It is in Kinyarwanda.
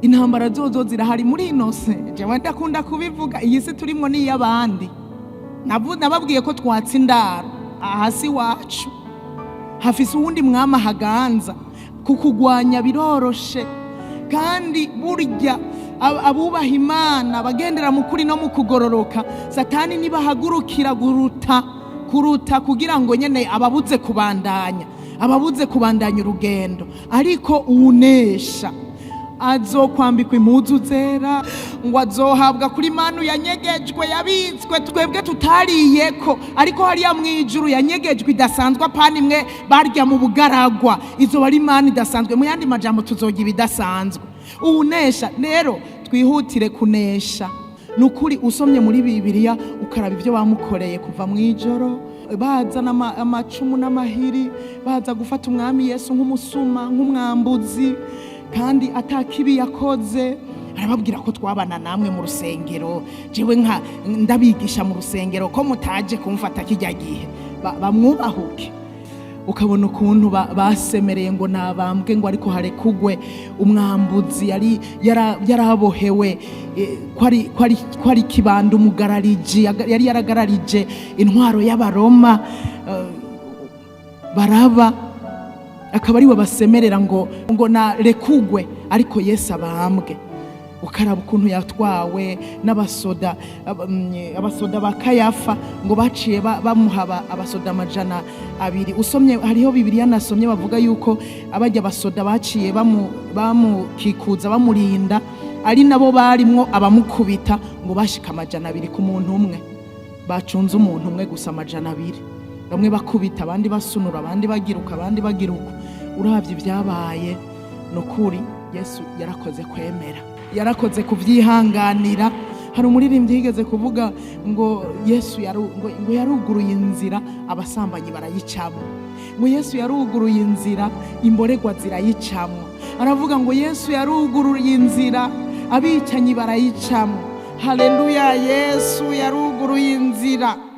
intambara zozo zirahari muri inose. Jewe ndakunda kubivuga, iyi si turimwo ni y'abandi. Nababwiye ko twatsa indaro ahasi wacu, hafise uwundi mwama haganza, kukugwanya biroroshe. Kandi burya abubaha Imana bagendera mu kuri no mu kugororoka, Satani nibahagurukira kuruta kugira ngo nyene ababuze kubandanya urugendo. Ariko unesha azokwambikwa impuzu zera, ngo azohabwa kuri manu yanyegejwe yabitswe twebwe tutariyeko, ariko hariya mwijuru yanyegejwe idasanzwe, apana imwe barya mu bugaragwa. Izo bari manu idasanzwe, mu yandi majambo tuzogira ibidasanzwe. Unesha rero twihutire kunesha. Nukuri usomye muri Bibiliya ukaraba ivyo bamukoreye kuva mwijoro, bazana amacumu n'amahiri, baza gufata umwami Yesu nk'umusuma, nk'umwambuzi, kandi atakibi yakoze. Arababwira ko twabana namwe mu rusengero, jewe ndabigisha mu rusengero ko mutaje kumfata kijya gihe. Bamwubahuke. Ukabona ukuntu basemereye ngo nabambwe, ngo ariko harekugwe umwambuzi yarabohewe, kwari kibanda umugarariji, yari yaragararije intwaro y'Abaroma. Baraba akaba ari we basemerera ngo narekugwe, ariko Yesu abambwe. Ukaraba ukuntu yatwawe n'abasoda, abasoda ba Kayafa, ngo baciye bamuhaba abasoda 200. Usomye hariho Bibiliya nasomye bavuga yuko abajya abasoda baciye bamukikuza bamurinda, ari nabo barimwo abamukubita, ngo bashika 200 ku muntu umwe. Bacunze umuntu umwe gusa 200, bamwe bakubita, abandi basunura, abandi bagiruka. Uravye ibyabaye, nukuri Yesu yarakoze kwemera, yarakoze kuvyihanganira. Hari umuririmbyi yigeze kuvuga ngo Yesu ngo yaruguruye inzira abasambanyi barayicamo, ngo Yesu yaruguruye inzira imboregwa zirayicamo. Aravuga ngo Yesu yaruguruye inzira abicanyi barayicamo. Haleluya, Yesu yaruguruye inzira.